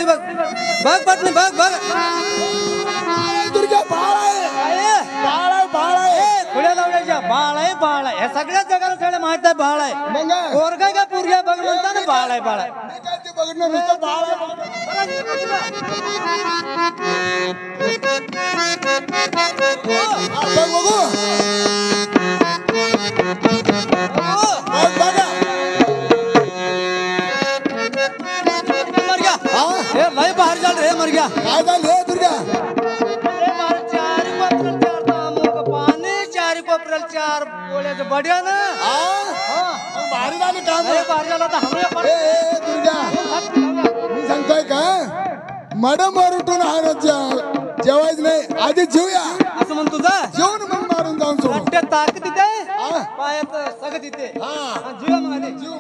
बघ बघ बातमी बघ बघ दुर्गा बाळ आहे खुल्या लावल्याच्या बाळ आहे हे सगळ्या जगाला सगळं माहित आहे बाळ आहे मग पोरगा का पोरग्या बघ म्हणता ना बाळ आहे मी काय ते बघणं नुसतं बाळ आहे बघ बघू बघा लय बाहेर झालं रे मर गया काय झालं दुर्गा चार कोपऱ्याल चार बोल्याचं बढ्या ना भारी झाली काम बाहेर झाला दुर्गा मी सांगतोय का मॅडम मारून जेवायच नाही आधी जेवूया असं म्हण तुझा जेवण मग मारून जाऊन सोड ताकद तिथे पायात सगळं तिथे जीवा मग आधी जीव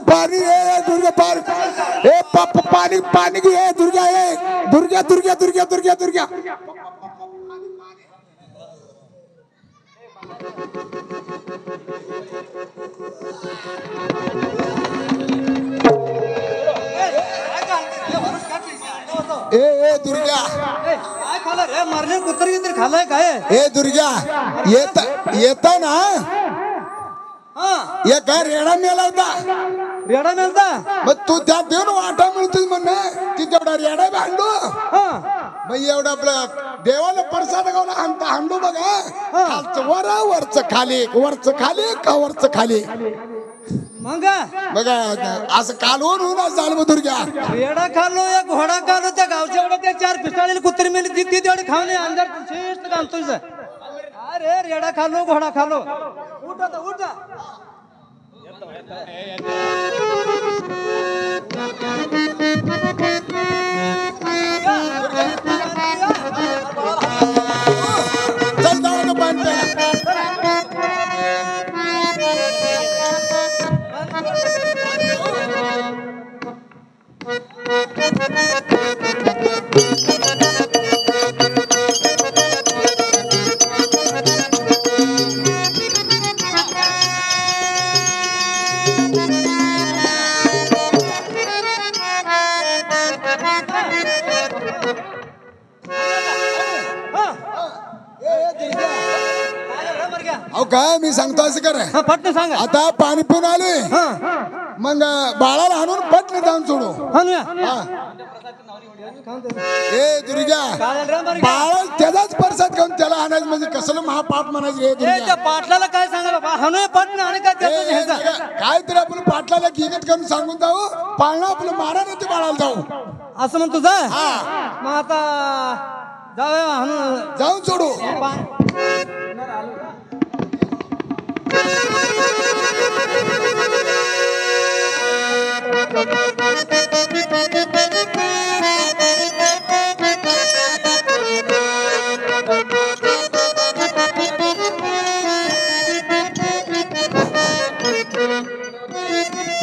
पानी दुर्गा पानी पानी की है दुर्गा दुर्गा दुर्गा दुर्गा दुर्गा दुर्गा ए दुर्गा काय खाल्लं रे मारले कुत्र गित्र खाल्लाय काय ए दुर्गा येता ना ये काय रेडा मेला होता रेडा मिळता मग तू त्या देऊन वाटा मिळतोय म्हण ती तेवढा रेडा भांडू मग एवढा आपलं देवाला प्रसाद गावला हांडू बघा खालचं वरचं खाली का वरचं खाली मग बघा असं कालवून होऊन चाल मग दुर्गा रेडा खाल्लो या घोडा खाल्लो त्या गावच्या एवढ्या त्या चार पिसाळीला कुत्री मेली ती तेवढे खाऊन अंधार श्रेष्ठ घालतोय अरे रेडा खाल्लो घोडा खाल्लो उठ आता उठ चल जाऊ पाणी अहो काय मी सांगतो असं कर पटन सांग आता पाणी पिऊन आलोय मग बाळाला आणून पटन जाऊन सोडू ए दुर्गा बाळा त्याचाच प्रसाद खाऊन त्याला आणायचं म्हणजे कसलं महापाप म्हणायचं रे दुर्गा पाटलाला काय सांगा बाबा हनुय पटन आणि काय तरी आपण पाटलाला गिगत करून सांगून जाऊ पाळणं आपलं मारा नाही ते बाळाला जाऊ असं म्हण तुझा मग आता जाऊया जाऊन सोडू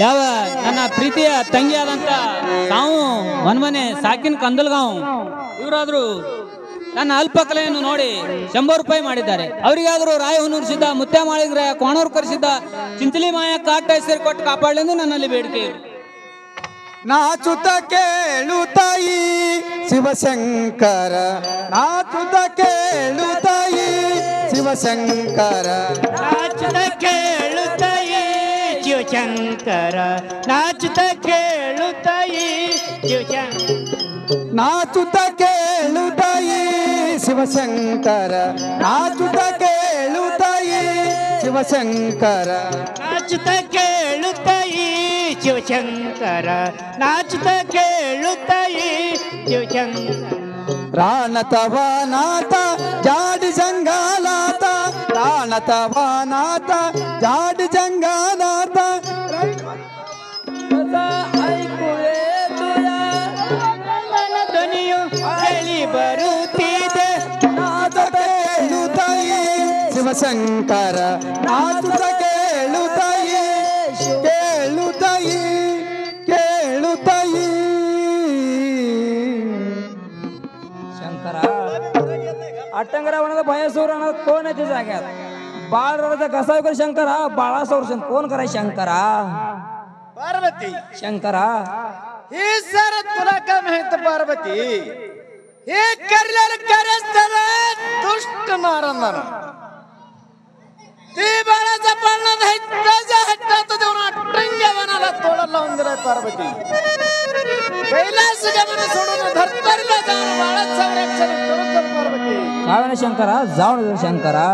ಯಾವ ನನ್ನ ಪ್ರೀತಿಯ ತಂಗಿಯಾದಂತ ತಾವು ಮನ್ಮನೆ ಸಾಕಿನ ಕಂದಲ್ಗಾಂವ್ ಇವರಾದ್ರು ನನ್ನ ಅಲ್ಪಕಲೆಯನ್ನು ನೋಡಿ 100 ರೂಪಾಯಿ ಮಾಡಿದ್ದಾರೆ. ಅವರಿಗಾದರೂ ರಾಯಹೊನ್ನೂರು ಸಿದ್ಧ ಮುತ್ಯಮಾಳಿಗ್ರ ಕೋಣೂರು ಕರೆಸಿದ್ದ ಚಿಂಚಲಿ ಮಾಯ ಕಾಟ ಹೆಸರು ಕೊಟ್ಟು ಕಾಪಾಡಲೆಂದು ನನ್ನಲ್ಲಿ ಬೇಡಿಕೆ. ನಾಚುತ ಕೇಳುತ್ತಾಯಿ ಶಿವಶಂಕರ ನಾಚುತ ಕೇಳುತ್ತಾಯಿ ಶಿವಶಂಕರ ನಾಚುತ ಕೇಳುತ್ತಾಯಿ ಶಿವಶಂಕರ ನಾಚುತ ಕೇಳುತ್ತಾಯಿ ನಾಚುತ ಕೇಳುತ್ತಾಯಿ ಶಿವಶಂಕರ ನಾಚುತ ಕೇಳುತ್ತಾಯಿ ಶಿವಶಂಕರ ನಾಚುತ ಕೇಳುತ್ತಾಯಿ ಶಿವಶಂಕರ ನಾಚುತ ಕೇಳುತ್ತಾಯಿ ಶಿವಶಂಕರ ರಾಣತವ ನಾಥ ಜಾಡಿ ಸಂಗಾಲಾತ ರಾಣ रानात वानात झाड जंगलात ऐकूए तुया ಧ್ವನಿಯು ಕೇಳಿ ಬರುತ್ತಿದೆ ನಾಚುತ್ತ ಕೇಳುತ್ತಾಯಿ ಶಿವಶಂಕರ ನಾಚುತ್ತ ಕೇಳುತ್ತಾಯಿ ಕೇಳುತ್ತಾಯಿ ಕೇಳುತ್ತಾಯಿ शंकरा अट्टंगरा म्हणत भयासूर आणत कोण आहे ते जाग्यात बाळ रडत कसा कर शंकरा बाळासौर कोण कराय शंकरा पार्वती शंकरा हे सर तुला काय माहित पार्वती हे करलेलं कार्यस्थळ दुष्ट नारायण ते बाळाचा पाळणा हट्टाच्या हट्टात देऊन अट्टंग्यावनाला तोडा लावून दिलाय पार्वती कैलास गमन सोडून धर्तरीला जाऊन बाळाचं रक्षण करत पार्वती काय म्हणे शंकरा जाऊन दे शंकरा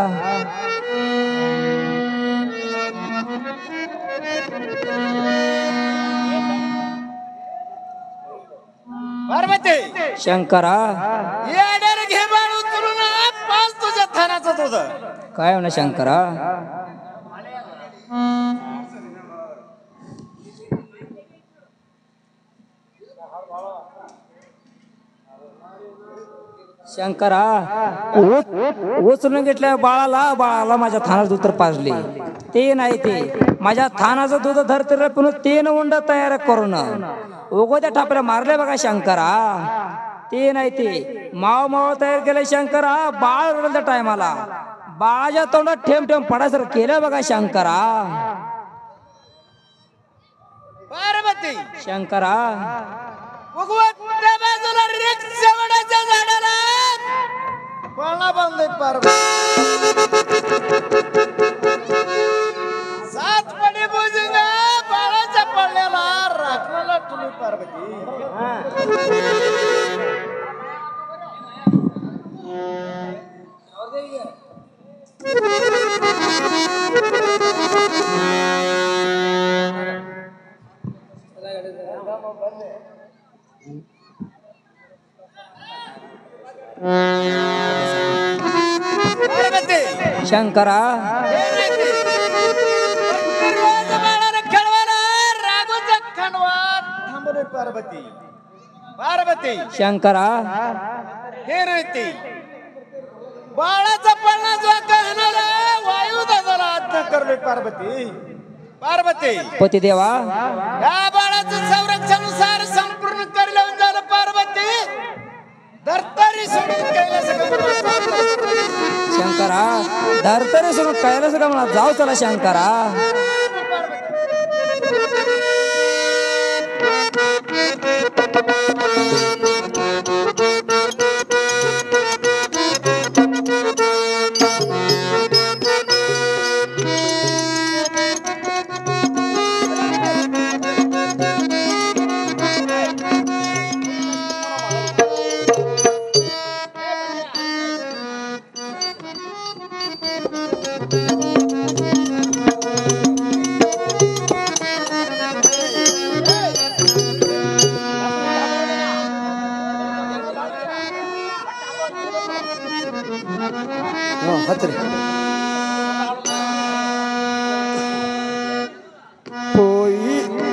पार्वती शंकरा येड्याला घे बाळ उचलून पाच तुझ्या थानाचं दूध काय म्हणे शंकरा शंकरा उचलून घेतल्या बाळाला माझ्या थानाचं दूध तर पाजले ते नाही ते माझ्या थानाचं दूध धरते पण तीन उंड तयार करून उगोद्या ठापऱ्या मारले बघा शंकरा ते नाही ते माव माव तयार केले शंकरा बाळ रडल्या टायमाला बाळाच्या तोंडात ठेम ठेम पडायसारखं केलं बघा शंकरा पार्वती शंकरा उगवत्या बाजूला रिक्षावडाच्या झाडाला पळणा बांधले पार्वती सात पडी भुजंगा बाळाच्या पडल्याला राखण्याला तुली पार्वती शंकरा पार्वती पार्वती शंकरा हे रीती बाळाचा पळणा जो कहणारा वायू दादाला आज्ञा करले पार्वती पार्वती पती देवा या बाळाचं संरक्षणानुसार संपूर्ण करलं झालं पार्वती धर्तरी सोडून कैलास शंकरा धरतरी सोडून कैलास गमना जाऊ चला शंकरा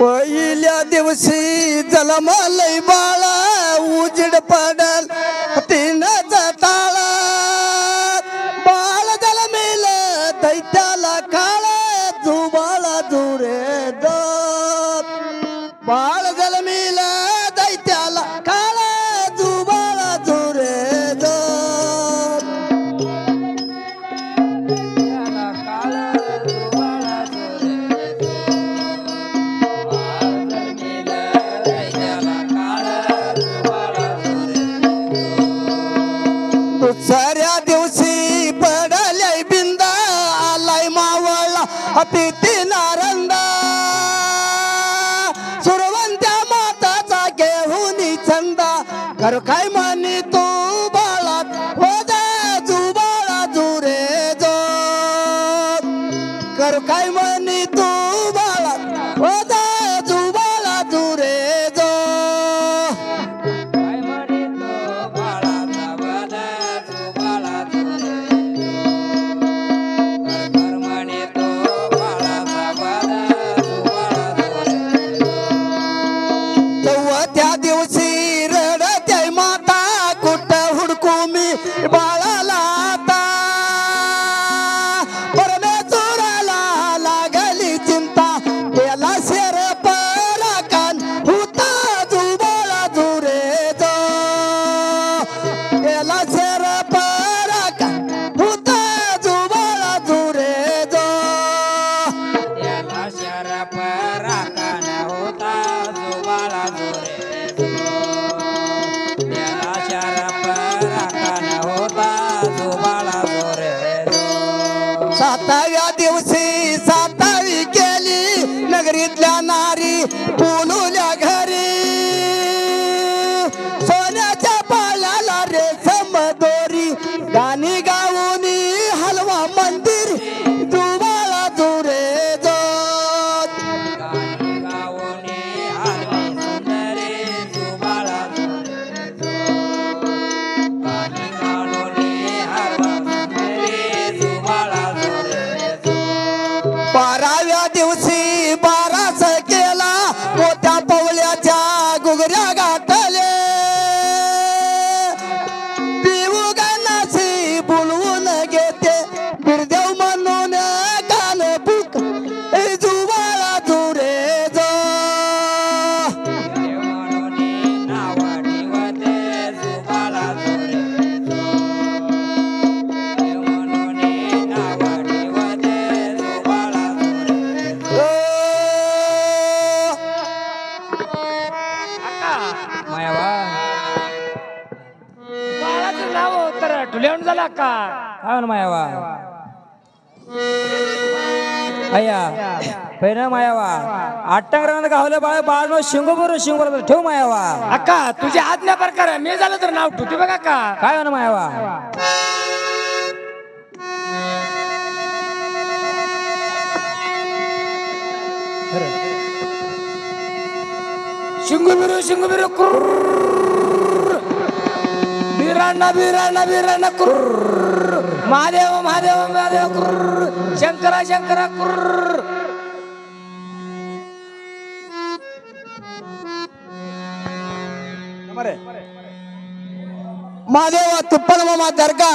पहिल्या दिवशी जलमलय बाळा उजड पडल तीन जाताळा बाळ जलमेल दैत्याला काळ जुबाळा जुरे दत बाळ जलमेल दैत्याला काळ जुबाळा जुरे दत दुसऱ्या दिवशी पडल्या बिंदा आलाय मावळला पिती नारंदा सुरवंत्या माताचा घेऊन चंदा कर काय म्हणी तू बाळात हो दे जुबाळा जुरे जो कर काय म्हणी तू बाळात हो दे जुबाळा जुरे जो साताव्या दिवशी सातावी केली नगरीतल्या नारी बोलूल्या घरी सोन्याच्या पाल्याला रेशम दोरी गाणी गाऊनी हलवा मंदिर दुबाळा दुरे बाराव्या दिवशी बारास केला मोठ्या पवल्याच्या गुगऱ्या गाठले पिऊ गानाशी बोलवून घेते बिरदेव म्हणून कान बुक जुवाळा दुरे बाळाचं नाव तर ठुल्यावून झाला का काय मायावा अय्या पहिला मायावा आट्टांगरानं गावलं बाळ बाळ शिंगोबर ठेव मायावा अक्का तुझी आज्ञा प्रकार मी झालं तर नाव ठुती बघा का काय ना मायावा शिंगुबिरू बिराणा महादेव शंकरा महादेवा तुप्पल मामा दर्गा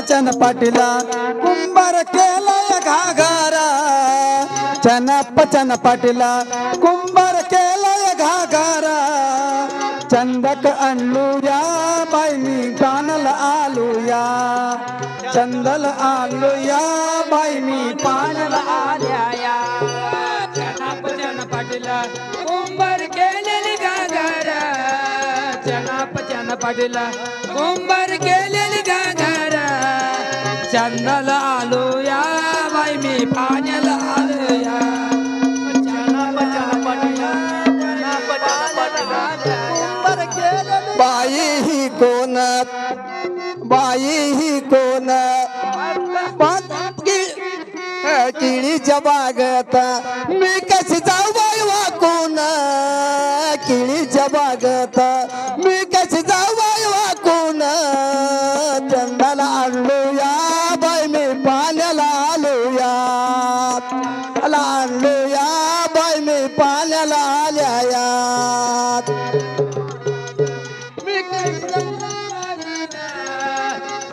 चन पाटीला कुंभार केलाय घागारा चन पाटीला कुंभार केलाय घागारा चंदक आणलूया बाईनी कानल आलूया चंदल आलूया बाईनी पानल आल्या चन पाटीला कुंभार केलेली घागरा चन पाटीला कुंभार केलेली घागरा चंदल आलूया बाई मी पाण्याला आलूया बाई ही कोण किळीच्या बागत मी कशी जाऊ बाई वाकून किळीच्या बागत मी कशी जाऊ बाई वाकून चंदाला आणलूया बाई मी पाण्याला आलूया आणलूया बाई मी पाण्याला आल्या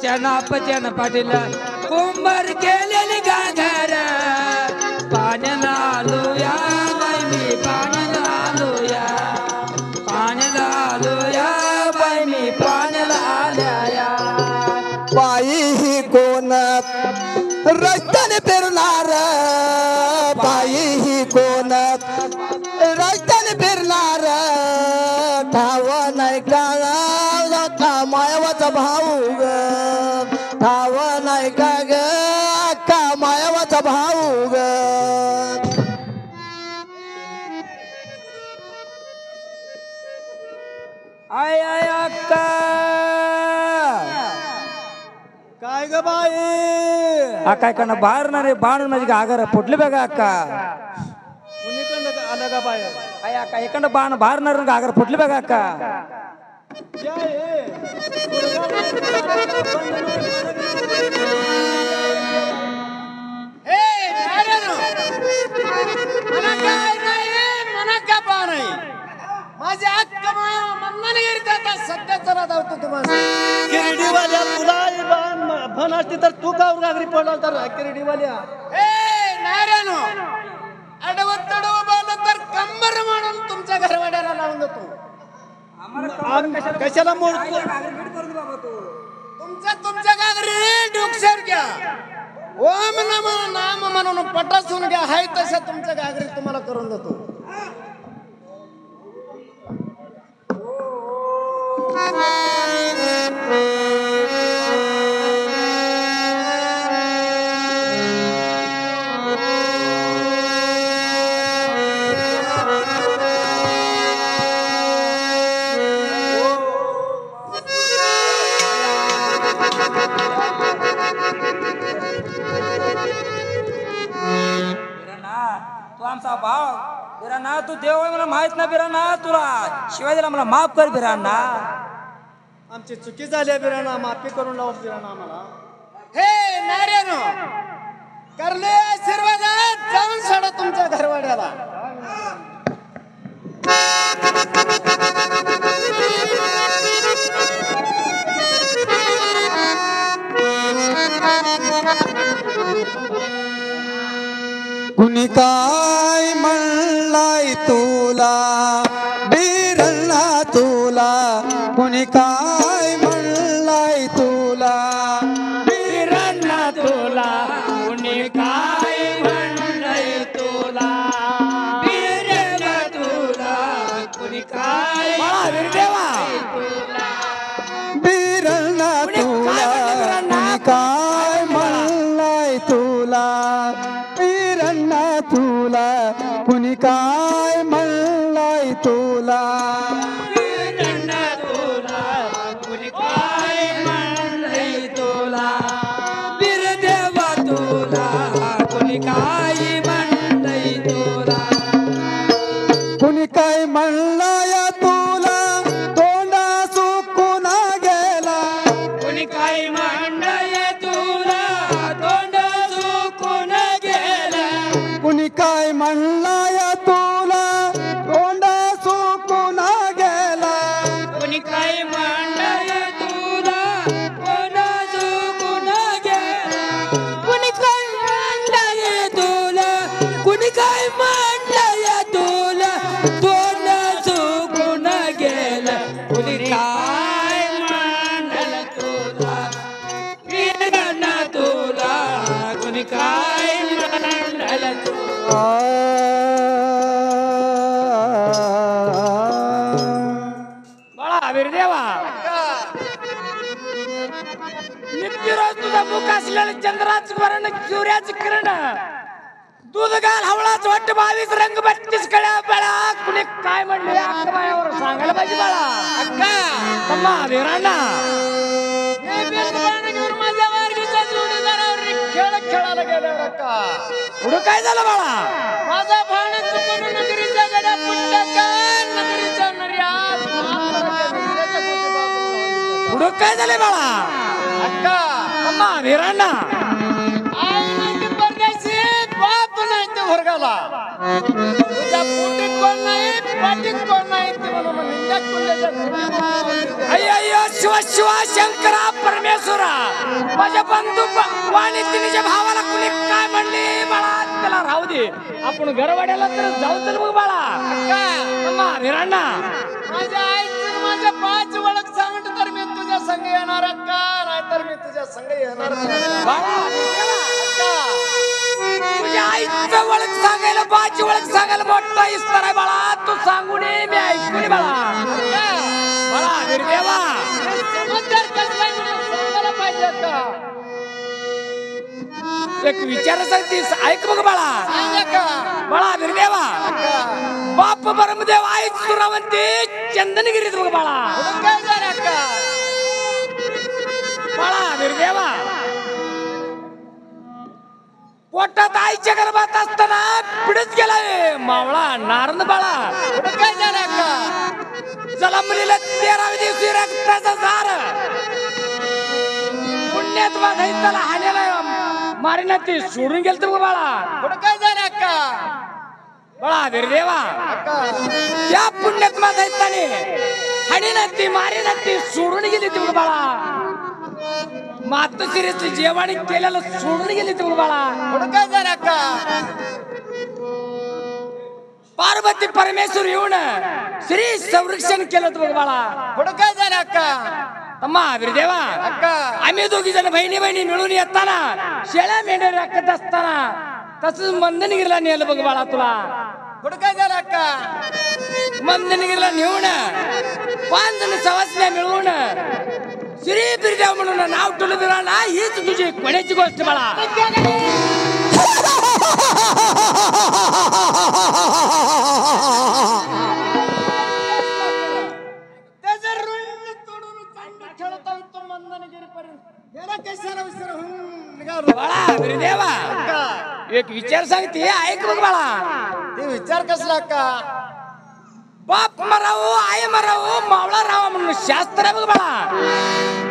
चन पाटीला कुंभार केलेली घागरा पाण्याला आलूया बाई मी पाण्याला आलूया बाई मी पाण्याला आल्या बाई ही कोण रस्त्याने फिरणार बाई ही कोण रस्त्याने फिरणार ठाव नाही का मायावाचा भाऊ ग ठाव नाही का ग अक्का मायावाचा भाऊ ग आय अक्का काय ग बाई काय करणं बाहेर ना रे बाण माझी घागर फुटली बघा अक्का कुणीकडं आलं का बाई काय अक्का एखादं बाण बाहेर ना घागर फुटली बघा अक्का माझ्या हक्क मनाने आता सध्याचा राधा होतो तुम्हाला किरडीवाल्या तुला फन असते तर तू का घागरी पडला तर किरडीवाल्या नारायण अडवत तडव बोललं तर कंबर म्हणून तुमच्या घरवाड्याला लावून देतो कशाला मोडतो तुमच्या घागरी डोक्यावर घ्या ओम नमो नाम म्हणून पटासून घ्या हाय तशा तुमच्या घागरी तुम्हाला करून देतो तू आमचा भाव बिराना, तू देव आहे मला माहित ना बिराना, तुला शिवाय दिला मला माफ कर बिराना. आमची चुकी झाली आहे बिराना, माफी करून लावून बिराना आम्हाला. हे नार्यानो, करले आशीर्वादात जाऊन सोडा तुमच्या घरवाड्याला. कुणी काय म्हणलाय तुला बिरणा तुला, कुणी काय म्हणलाय तुला बिराना तुला, कुणी काय म्हणलंय तुला बिराना तुला, कुणी काय बिरदेवा बिरणा तुला, कुणी काय म्हणलाय तुला बिरणा तुला, कुणी काय म्हणलाय तुला बिराना तुला, कुणी काय म्हणलंय तुला बिरदेवा तुला, कुणी काय म्हणलंय तुला. कुणी काय म्हणलाय तुला तोंडा सुकून गेला, कुणी काय म्हणलंय तुला तोंड चुकून गेलं, कुणी काय म्हणलाय तुला तोंडा सुकून गेला, कुणी काय म्हणलंय तुला तोंड चुकून गेलं, कुणी काय म्हणलंय तुला, कुणी काय म्हणलंय तुला तोंड चुकून गेलं, कुणी काय म्हणलं तुला बिराना तुला, कुणी काय म्हणलं तुला. बाळा बिरदेवा, नित्यरोज तुझा मुख असलेलं चंद्राचं वर्ण सूर्याचं किरण, दूध गाल हवळाच वाटत 22 रंग 32 कळ्या बळा, कुणी काय म्हणले अक्काबायावर सांगायला पाहिजे बाळा. अक्का तम्मा बिराना, हे बेलबाण घेऊन माझ्या वारगीच्या जोडीदारावर खेळ खेळायला गेल्यावर अक्का, पुढं काय झालं बाळा. माझा भाण चुकून नगरीच्या गड्या पुंडा का नगरीच्या नर्यात म्हाताऱ्याच्या नगरीच्या गोष्टी पुढं काय झालंय बाळा. अक्का, तम्मा बिराना, आई नाही ती परदेशी, बाप नाही ते वर्गाला, तुझ्या पोटीत कोण नाही पाठीत कोण नाही ते म्हणून निंदा कुंड्याच्या घरी. अय्यो शिवा शिवा शंकरा परमेश्वरा, माझ्या बंधू वाणी तिच्या भावाला कुणी काय म्हणले बाळा, त्याला राहू दे, आपण घरवाड्याला तर जाऊ चल मग बाळा. तम्मा बिराना, माझ्या आईचं माझ्या 5 ओळख सांगत तर मी तुझ्या संग येणार अक्का, नाहीतर मी तुझ्या संग येणार नाही. बाळा तुझ्या आईचं ओळख सांगायला, बाची ओळख सांगायला मोठा इस्तार आहे बाळा, तू सांगू नये मी ऐकू नये बाळा. बाळा बिरदेवा, समजदार कसला आहे म्हणून सांगायला पाहिजे अक्का. एक विचार सांगतीस ऐक बघ बाळा. सांग अक्का. बाळा बिरदेवा, बाप ब्रह्मदेव आई सुरावंती चंदनगिरीत बघ बाळा. पुढं काय झालं अक्का? बाळा बिरदेवा, पोटात आईच्या गर्भात असताना पिढीत गेलाय मावळा नारद बाळा. पुढं काय झालं अक्का? जलमलेला 13व्या दिवशी रक्ताचा झार पुण्यात त्याला हाण्याला मारीना ते सोडून गेलं तर बाळा. पुढं काय झालं अक्का? बाळा बिरदेवा, अक्का, त्या पुण्यात माताने हाणीना ती मारीना ती सोडून गेली ती बाळा. मातोश्रीचं जेवण केलेलं सोडून गेली ती बाळा. पुढं काय झालं अक्का? पार्वती परमेश्वर येऊन श्री संरक्षण केलं तर बाळा. पुढं काय झालं अक्का? अम्मा बिरदेवा, अक्का, आम्ही दोघी जण बहिणी बहिणी मिळून येताना शेळ्या मेंढ्या राखत असताना तसंच मंदनगिरीला नेलं बघ बाळा तुला. पुढं काय झालं अक्का? मंदनगिरीला नेऊन 5 जण सवासण्या मिळून श्री बिरदेव म्हणून नाव ठेवलं बिराला हीच तुझी कोण्याची गोष्ट बाळा त्याचं रुंड तोडून चांगलं खेळता तो मंदनगिरीपर्यंत गेला कशाला विसर निघालो बाळा बिरदेवा एक विचार सांगते ऐक बघ बाळा ते विचार कसला का बाप मरावो आई मरावो मावळा रावा म्हणून शास्त्र आहे बघ बाळा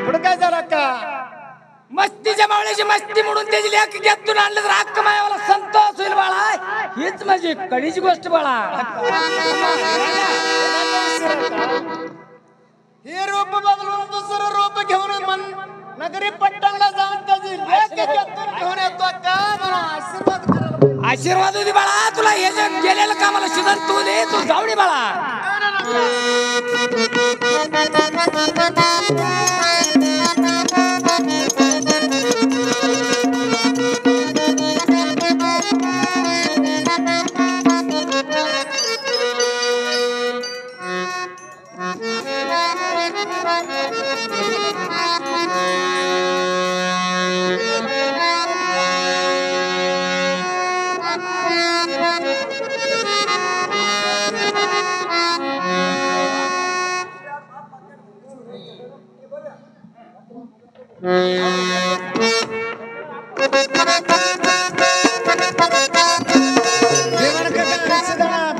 पुढे काय झाला का मस्तीच्या मावळ्याची मस्ती म्हणून त्याची लेख घेतून आणलं तर अख्ख मायावाला संतोष होईल बाळा हीच माझी कडीची गोष्ट बाळा हे रोप बदलून दुसरं रोप घेऊन मन नगरी पट्टणला जाऊन त्याची लेख घेऊन येतो का मला आशीर्वाद करायला पाहिजे. आशीर्वाद होती बाळा तुला हे जे गेलेलं कामाला शिदर तू दे तू जाऊ दे बाळा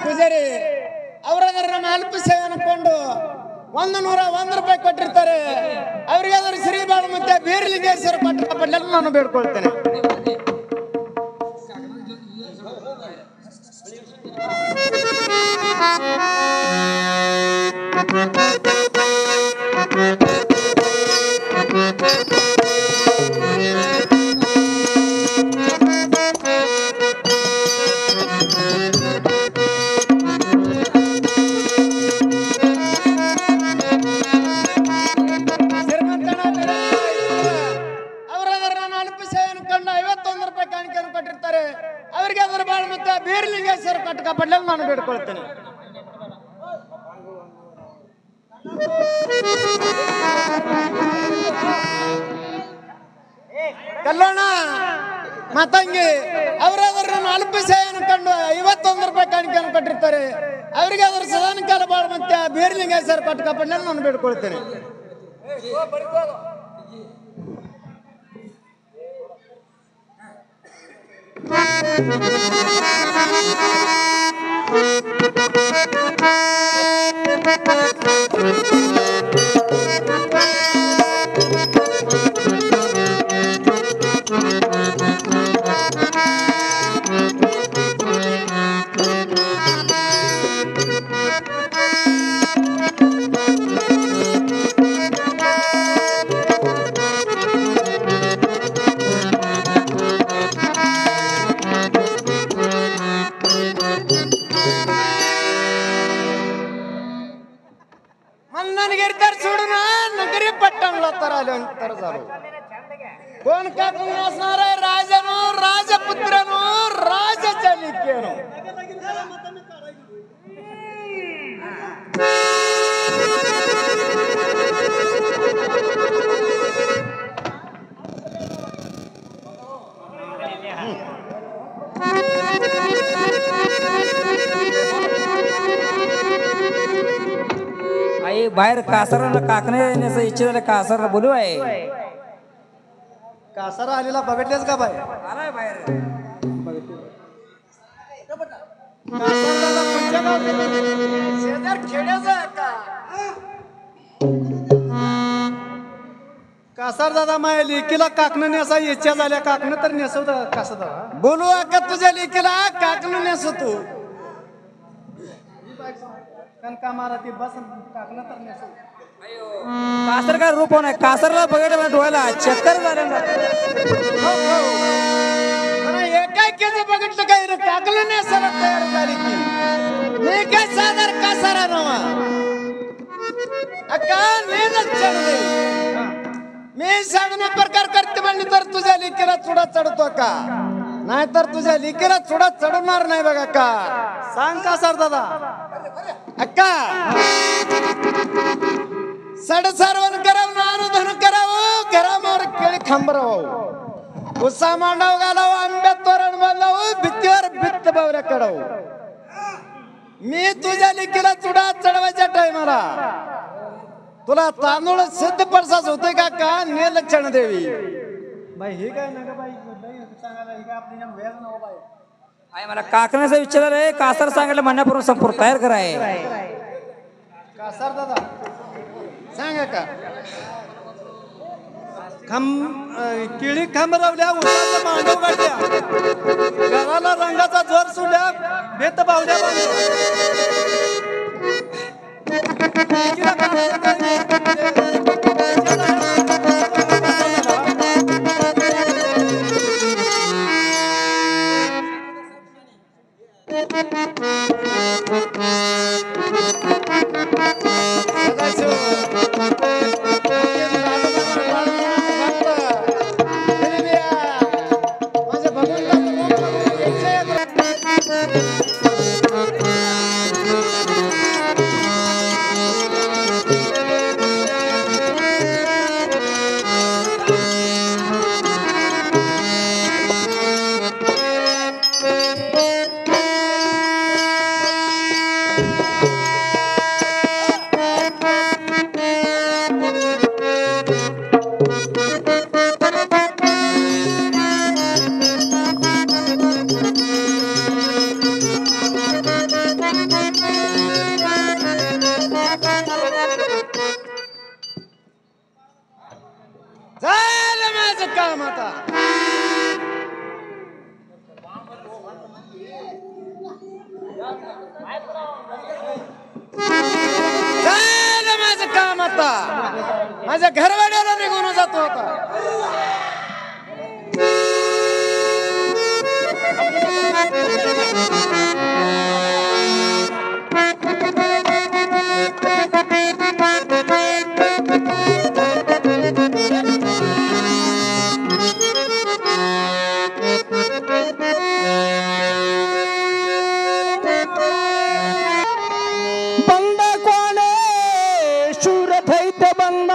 ಪೂಜಾರಿ ಅವರಾದ್ರ ಅಲ್ಪ ಸೇವೆ ಅನ್ಕೊಂಡು 100 ರೂಪಾಯಿ ಕೊಟ್ಟಿರ್ತಾರೆ ಅವ್ರಿಗಾದ್ರೂ ಶ್ರೀ ಬಾಳು ಮತ್ತೆ ಬೀರಲಿಂಗೇಶ್ವರ ಪಟ್ಟ ಪಡ್ಲೆಲ್ಲ ನಾನು ಬೇಡ್ಕೊಳ್ತೇನೆ ಅವರಿಗೆ ಅದರ ಬಾಳ ಮತ್ತೆ ಬೀರಲಿಂಗೇಶ್ವರ ಕಟ್ಟಕ ಪಡ್ಲೆಲ್ಲ ನಾನು ಬೇಡ್ಕೊಳ್ತೇನೆ ಕಲ್ಲೋಣ ಮತ್ತಂಗಿ ಅವರಾದ್ರ ಅಲ್ಪ ಸೇವೆ ಅನ್ಕೊಂಡು 51 ರೂಪಾಯಿ ಕಾಣಿಕೆಯನ್ನು ಕೊಟ್ಟಿರ್ತಾರೆ ಅವರಿಗೆ ಅದರ ಸದಾನ ಕಾಲ ಬಾಳ ಮತ್ತೆ ಬೀರಲಿಂಗೇಶ್ವರ ಕಟ್ಟಕ ಪಡ್ಲೆಲ್ಲ ನಾನು ಬೇಡ್ಕೊಳ್ತೇನೆ नगरी पट्टणला तर आलो तर झालो कोण का कोण असणार आहे राजानो राजपुत्रानो राजाच्या लिख्यानो आई बाहेर कासाराला काकणे येण्याचं इच्छा कासार बोलू आहे कासारा आलेला बघितलेच का बाय आलाय बाहेर कासारला कोणत्या गावचं? शेजार खेड्याचं आहे का कासार दादा माया लेकीला काकणं नेसा इच्छा झाल्या काकणं तर नेसवत कासा दादा बोलू का तुझ्या लेकीला काकणं नेसो तू कणका मारा ती बस काकणं तर नेसव कासर काय रूप होणार कासरला बघितलं डोळ्याला चक्कर झालं एकाएकीचं बघितलं काय रे काकलं नेसायला तयार झाली की मी काय साधार कासारा नवा अक्का नेनच चढले मी सांगणे प्रकार करते म्हणली तर तुझ्या लेकीला चुडा चढतो का नाहीतर तुझ्या लेकीला चुडा चढवणार नाही बघा का सांग कासार दादा अक्का सडसारवण करवणार मानव धन करावं घरामावर केळी खांबरावं उसा मांडाव घालावं आंब्यात तोरण बांधावं भित्तीवर भित्त बावऱ्या काढावं मी तुझ्या लेकीला चुडा चढवायच्या टायमाला तुला तांदूळ सिद्ध पडसाच होते का निलक्षण देवी बाई हे काय ना बाई सांगायला हे काय आपली वेळ नव्ह बाई आहे मला काकण्याचा विचार आहे कासार सांगितलं म्हणण्यापूर्वी संपूर्ण तयार कराय कासार दादा सांगा का केळी खांबरवल्या उसाचं मांडव काढल्या घराला रंगाचा जोर सुटल्या भेट बावल्या झालं माझं काम आता झालं माझं काम आता माझ्या घरवाड्याला निघून जातो आता बंद कोणे शूर थैत बंद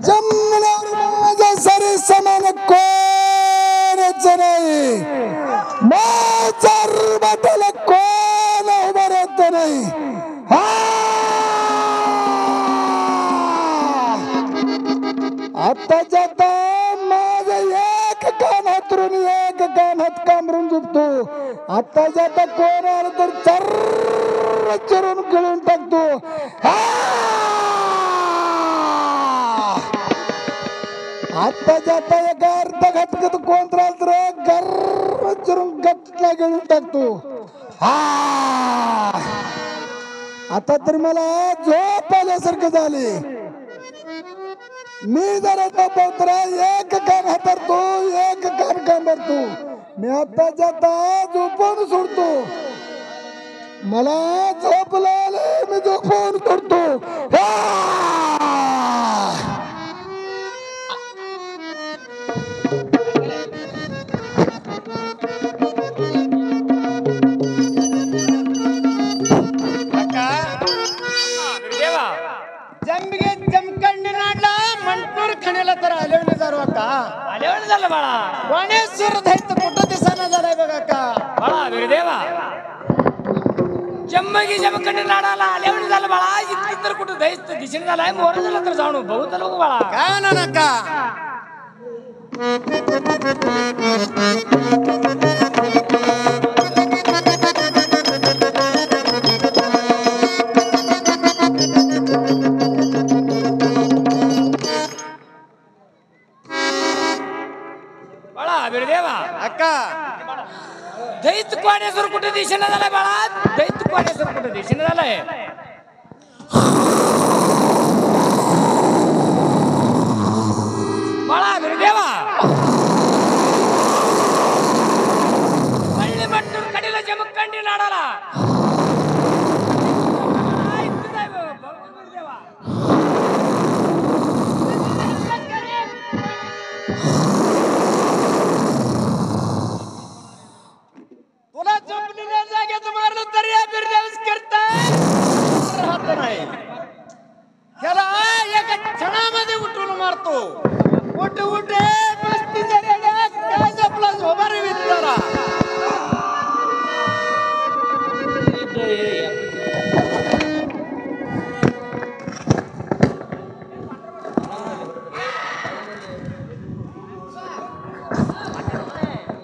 जमल्यावर माझ्या सरी समान कोणच नाही माझ्या बाटाला कोण उभं राहत नाही आता जाता माझं एक कान हातरून एक कान हात कामरून झुकतो आता जाता कोण आलं तर चर्र चिरून गिळून टाकतो आता जाता एका अर्धा घटकत कोण राहिल तर गर्र चिरून गटला गिळून टाकतो आता तर मला झोप आल्यासारखं झाले मी जरा झोपवतरा एक कान हातरतो एक कान कांबरतो मी आता जाता झोपून सोडतो मला झोप लागले मी झोपून सोडतो जंबिगे जमकंडी नाडला मंटूर खण्याला तर आलेवणे जारू का आलेवण झालं बाळा कोणेश्वर दैत कुठं दिसाना झालाय बघा का बाळा वीरदेवा जम्मगी जमखंडी नाडाला आल्यावर झालं बाळा इतकी तर कुठं जायच दिशेने झालाय मोर झालं तर जाणू भाऊ तर लोक बाळा काय ना नका बाळा बिरदेवा अक्का दैत कोणेश्वर कुठे दिशेने झालाय बाळा दैत कोणेश्वर कुठे दिशेने झालाय बाळा बिरदेवा पल्ली मट्टूर कडीला जमखंडी नाडाला तुला झोपलेल्या जागेत मारलं तरी या बिरदेवच करताय राहत नाही ह्याला एका क्षणामध्ये उठून मारतो उठ उठ मस्ती झालेल्या काय जपला झोबारी विचारा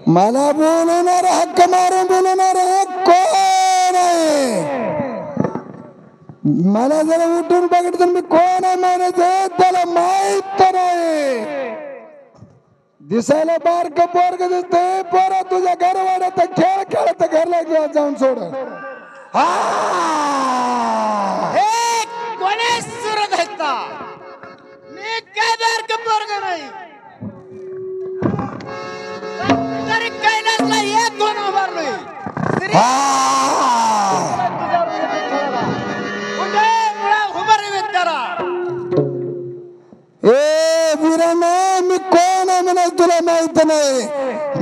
मला बोलणार हक्क मारून बोलणार कोण आहे मला जरा उठून बघितलं तर मी कोण आहे म्हणायचं त्याला माहित नाही दिसायला बारक पोरग दिसतंय पोरा तुझ्या घरवाड्यात खेळ खेळत घरला घेऊन जाऊन सोड हे कोणेश्वर धैता मी काय बारक पोरग नाही तरी कैलासला एक दोन उभारलोय उभारी विचारा ए वीरांना मी कोण आहे म्हणाल तुला माहित नाही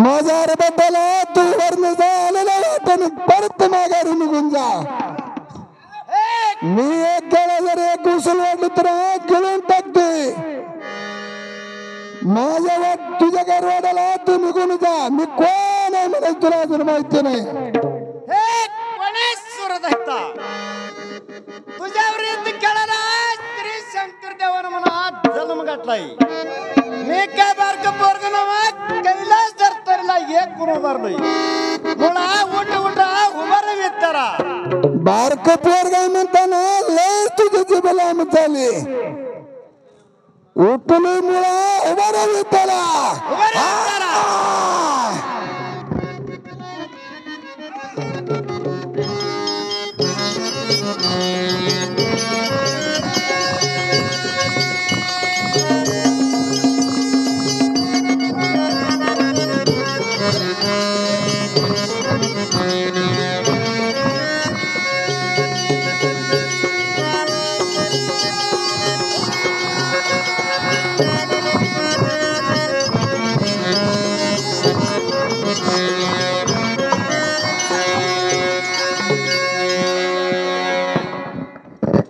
माझ्या अरबताला तू वरण झालेला वाटण परत माघारी निघून जा मी एक गेला जर एक उचल वाटलं तर गिळून टाकते माझ्या वाट तुझ्या घरवाड्याला तू निघून जा मी कोण आहे म्हणाल तुला अजून माहिती नाही हे कोणेश्वर धैता तुझ्यावर युद्ध खेळायला श्री शंकर देवानं म्हणा जन्म गाठलाय मी काय बारक पोरग नवा कैलास दर्तरला एक गुण उभारलोय मुळा उठ उठा उभार विचारा बारक पोरगा म्हणताना लय तुझी जीभ लांब झाली उठली मुळा उभा राहिली त्याला उभार विचारा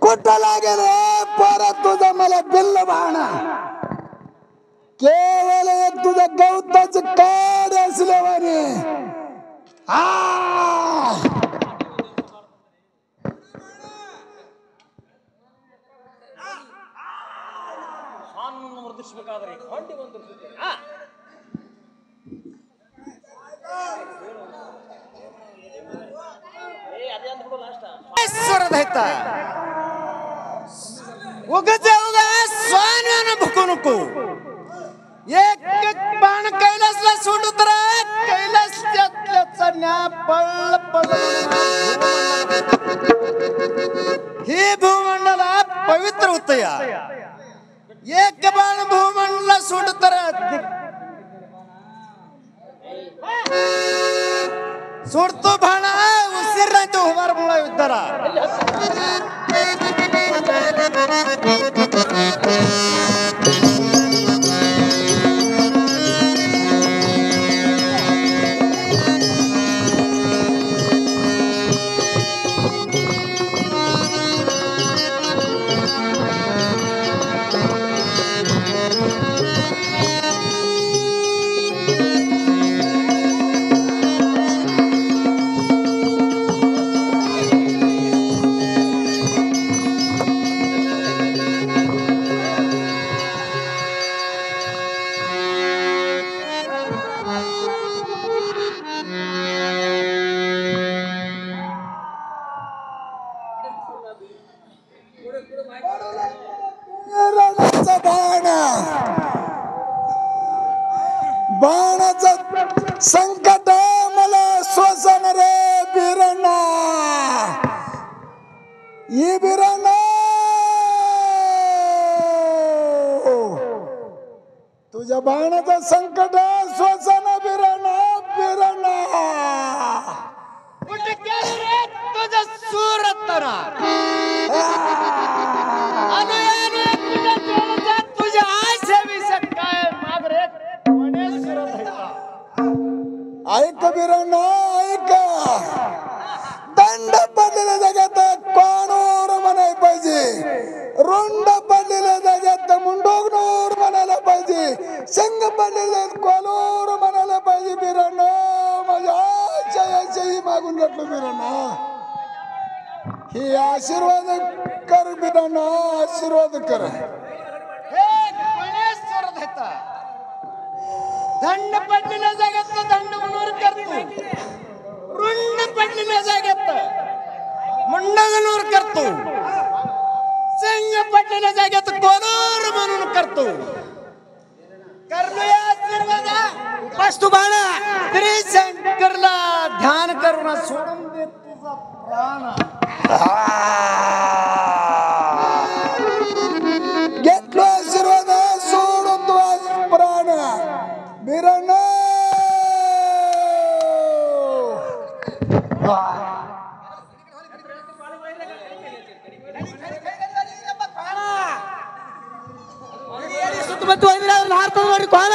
कुठं लागेल परत तुझा मला बिल्ल भाणा केवळ एक तुझं गवताच काड असल्यावाने धैता उगाच उगा स्वान्यानं भुकू नको एक एक बाण कैलासला सोडू तर कैलास त्यातल्या न्या पळ पळ हे भूमंडला पवित्र होत या एक बाण भूमंडला सोड तर सोडतो भाणा उशीर नाही तो उभार मुळा युद्धाला तुझ्या बाणाचं संकट श्वसन बिरणा बिरणा कुठे गेली रे तुझं सूरतना तुझ्या आशा विषय काय माग रे कोणी सुरत आहे का? ऐक बिरणा ऐक दंड पडलेल्या जाग्यात कोणूर म्हणाय पाहिजे रुंड पडलेल्या जाग्यात मुंडोगनूर म्हणायला पाहिजे संग पडलेल्या कोलूर म्हणायला पाहिजे बिरणा माझ्या आशयाही मागून घेतलं बिरणा ही आशीर्वाद कर बिरणा आशीर्वाद कर हे कोणी सुरत आहे दंड पडलेल्या जागेत दंड म्हणून करतो रुंड पडलेल्या जागेत मुंडगनूर करतो संग पडलेल्या जागेत कोलूर म्हणून करतो करूया आशीर्वाद वस्तू बाळा त्रिशंकरला ध्यान करून सोडून दे तुझा प्राण घेतलो आशीर्वाद सोडून तो प्राण बिरणा ಸುತ್ತಮುತ್ತ ಹಾರ್ಕೊಂಡು ನೋಡಿ ಕೋಣ